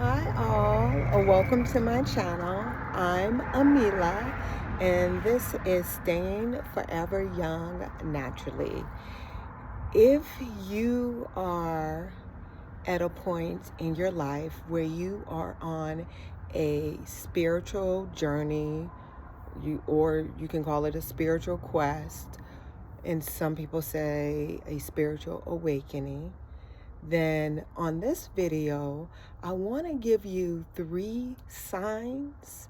Hi all, welcome to my channel. I'm Amillah, and this is Staying Forever Young Naturally. If you are at a point in your life where you are on a spiritual journey, or you can call it a spiritual quest, and some people say a spiritual awakening, then on this video, I want to give you 3 signs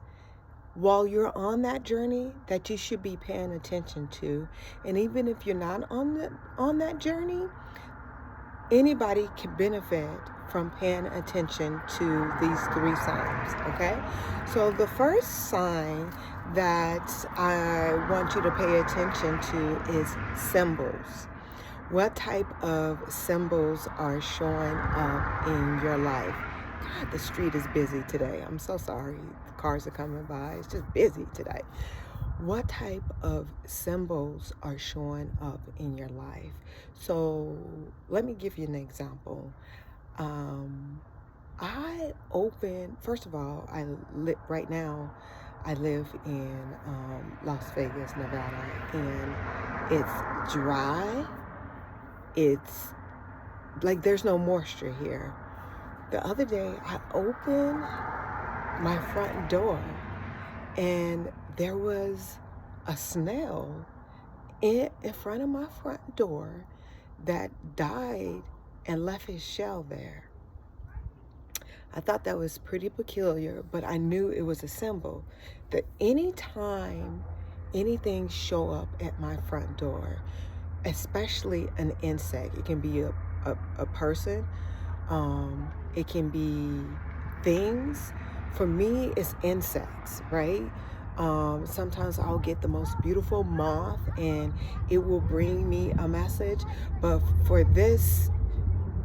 while you're on that journey that you should be paying attention to. And even if you're not on that journey, anybody can benefit from paying attention to these 3 signs, okay? So the first sign that I want you to pay attention to is symbols. What type of symbols are showing up in your life? God, the street is busy today. I'm so sorry. The cars are coming by. It's just busy today. What type of symbols are showing up in your life? So let me give you an example. First of all, right now, I live in Las Vegas, Nevada, and it's dry. It's like there's no moisture here. The other day I opened my front door and there was a snail in front of my front door that died and left his shell there. I thought that was pretty peculiar, but I knew it was a symbol that anytime anything show up at my front door, especially an insect. It can be a person. It can be things. For me, it's insects, right? Sometimes I'll get the most beautiful moth and it will bring me a message. But for this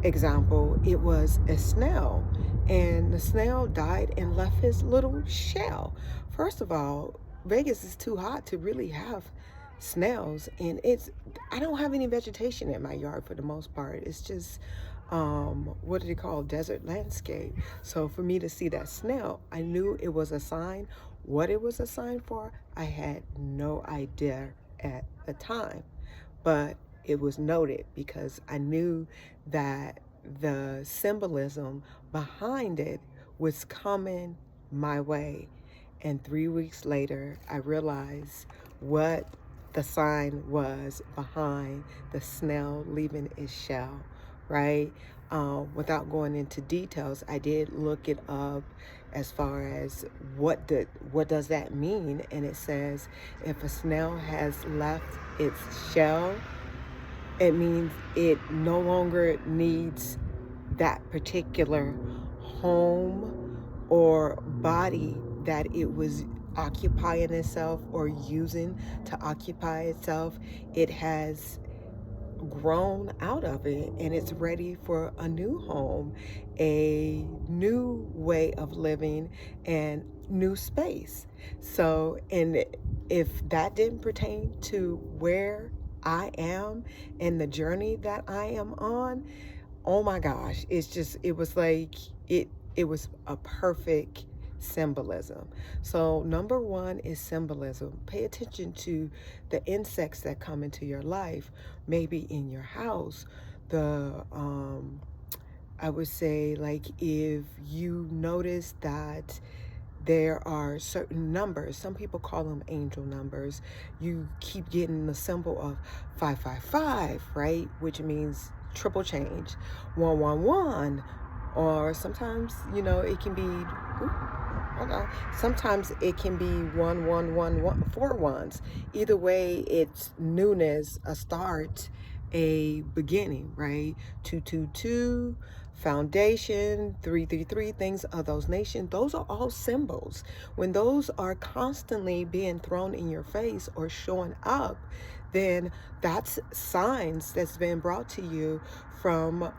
example, it was a snail. And the snail died and left his little shell. First of all, Vegas is too hot to really have snails, and I don't have any vegetation in my yard for the most part. It's just what do they call desert landscape. So for me to see that snail, I knew it was a sign. What it was a sign for, I had no idea at the time, but it was noted because I knew that the symbolism behind it was coming my way. And 3 weeks later, I realized what the sign was behind the snail leaving its shell, right? Without going into details, I did look it up as far as what does that mean, and it says if a snail has left its shell, it means it no longer needs that particular home or body that it was occupying itself or using to occupy itself. It has grown out of it and it's ready for a new home, a new way of living, and new space. So, and if that didn't pertain to where I am and the journey that I am on, oh my gosh, it was like it was a perfect symbolism. So number 1 is symbolism. Pay attention to the insects that come into your life, maybe in your house. I would say, like, if you notice that there are certain numbers, some people call them angel numbers, you keep getting the symbol of 555, right, which means triple change, 111, or sometimes, it can be, sometimes it can be 1111, 4 ones. Either way, it's newness, a start, a beginning, right? 222, foundation, 333, things of those nations. Those are all symbols. When those are constantly being thrown in your face or showing up, then that's signs that's been brought to you from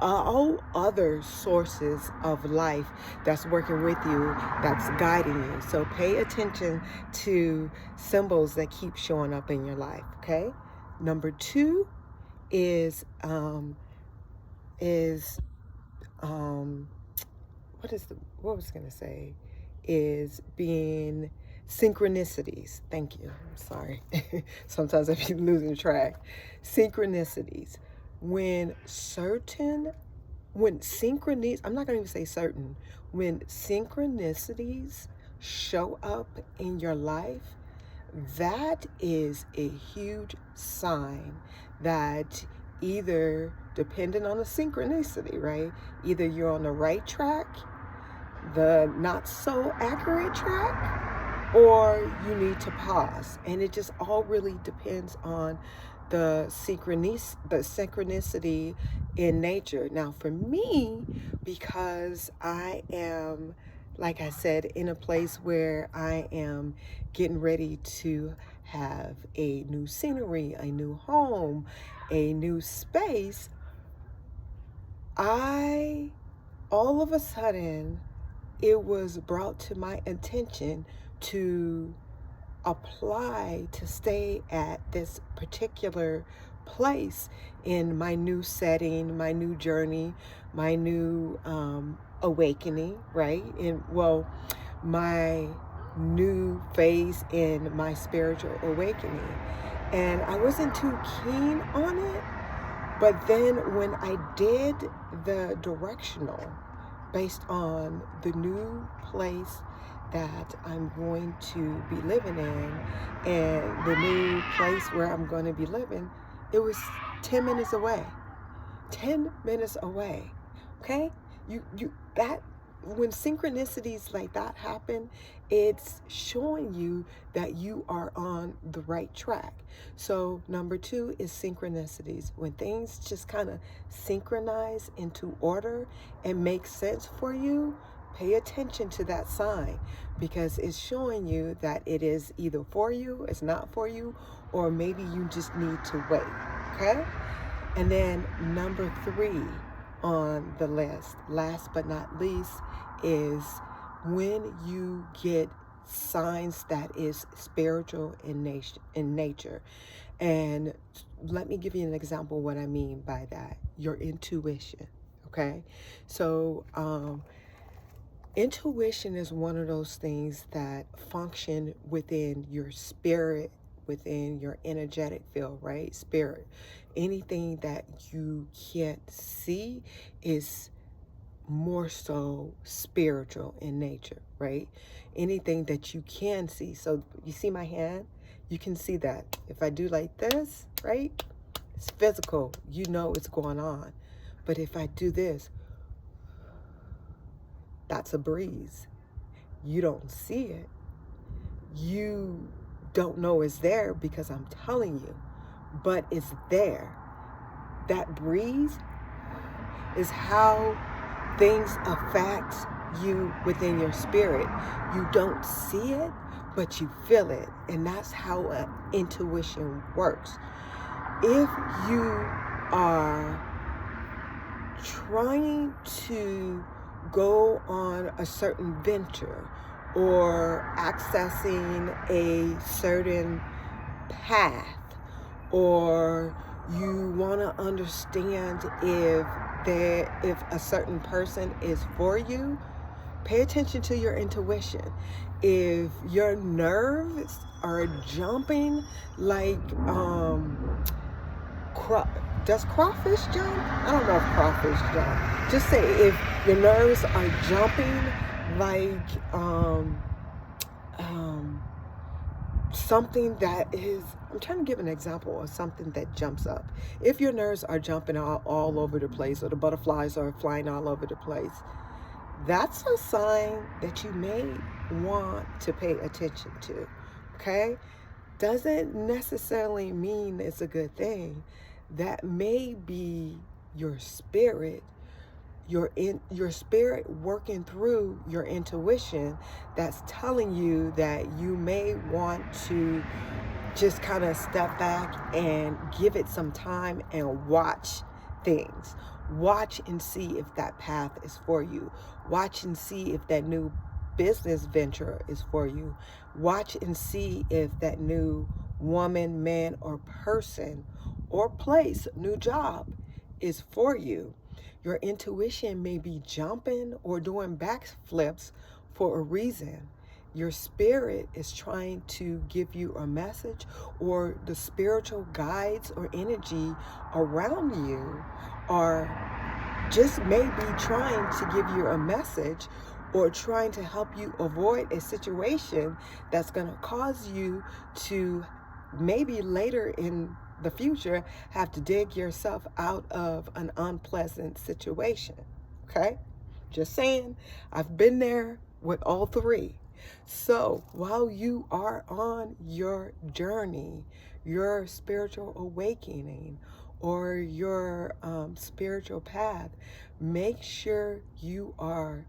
all other sources of life that's working with you, that's guiding you. So pay attention to symbols that keep showing up in your life, okay? Number 2 is um what was I going to say is being synchronicities. Thank you. I'm sorry. Sometimes I be losing track. Synchronicities. When synchronicities, I'm not going to even say certain, when synchronicities show up in your life, that is a huge sign that either, depending on the synchronicity, right? Either you're on the right track, the not so accurate track, or you need to pause. And it just all really depends on the synchronicity in nature. Now for me, because I am, like I said, in a place where I am getting ready to have a new scenery, a new home, a new space, all of a sudden, it was brought to my attention to apply to stay at this particular place in my new setting, my new journey, my new awakening, right? And well, my new phase in my spiritual awakening. And I wasn't too keen on it, but then when I did the directional based on the new place that I'm going to be living in and the new place where I'm going to be living, it was 10 minutes away. 10 minutes away. Okay? When synchronicities like that happen, it's showing you that you are on the right track. So number 2 is synchronicities. When things just kind of synchronize into order and make sense for you, pay attention to that sign, because it's showing you that it is either for you, it's not for you, or maybe you just need to wait. Okay? And then number 3 on the list, last but not least, is when you get signs that is spiritual in nature. And let me give you an example of what I mean by that. Your intuition. Okay? So intuition is one of those things that function within your spirit, within your energetic field, right? Spirit. Anything that you can't see is more so spiritual in nature, right? Anything that you can see. So you see my hand? You can see that. If I do like this, right? It's physical. You know it's going on. But if I do this, that's a breeze. You don't see it. You don't know it's there because I'm telling you, but it's there. That breeze is how things affect you within your spirit. You don't see it, but you feel it. And that's how intuition works. If you are trying to go on a certain venture or accessing a certain path, or you want to understand if a certain person is for you, pay attention to your intuition. If your nerves are jumping like does crawfish jump? I don't know if crawfish jump. Just say if your nerves are jumping like something that is, I'm trying to give an example of something that jumps up. If your nerves are jumping all over the place, or the butterflies are flying all over the place, that's a sign that you may want to pay attention to. Okay? Doesn't necessarily mean it's a good thing. That may be your spirit, your spirit working through your intuition that's telling you that you may want to just kind of step back and give it some time and watch things. Watch and see if that path is for you. Watch and see if that new business venture is for you. Watch and see if that new woman, man, or person or place, new job is for you. Your intuition may be jumping or doing backflips for a reason. Your spirit is trying to give you a message, or the spiritual guides or energy around you are just maybe trying to give you a message or trying to help you avoid a situation that's going to cause you to maybe later in the future have to dig yourself out of an unpleasant situation. Okay? Just saying, I've been there with all three. So while you are on your journey, your spiritual awakening, or your spiritual path, make sure you are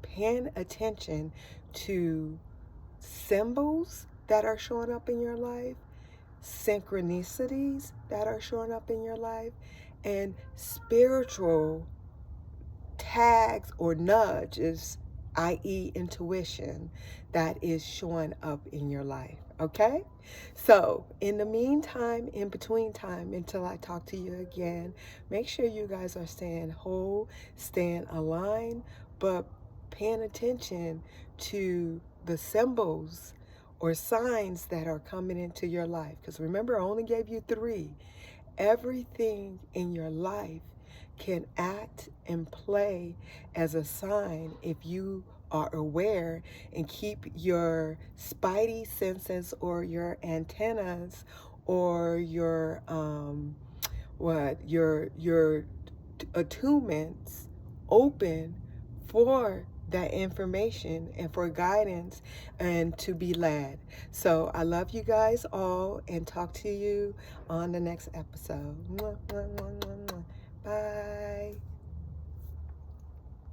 paying attention to symbols that are showing up in your life, synchronicities that are showing up in your life, and spiritual tags or nudges, i.e. intuition, that is showing up in your life. Okay? So in the meantime, in between time, until I talk to you again, make sure you guys are staying whole, staying aligned, but paying attention to the symbols or signs that are coming into your life. Because remember, I only gave you three. Everything in your life can act and play as a sign if you are aware and keep your spidey senses or your antennas or your your attunements open for that information and for guidance and to be led. So I love you guys all and talk to you on the next episode. Mwah, mwah, mwah, mwah, mwah. Bye.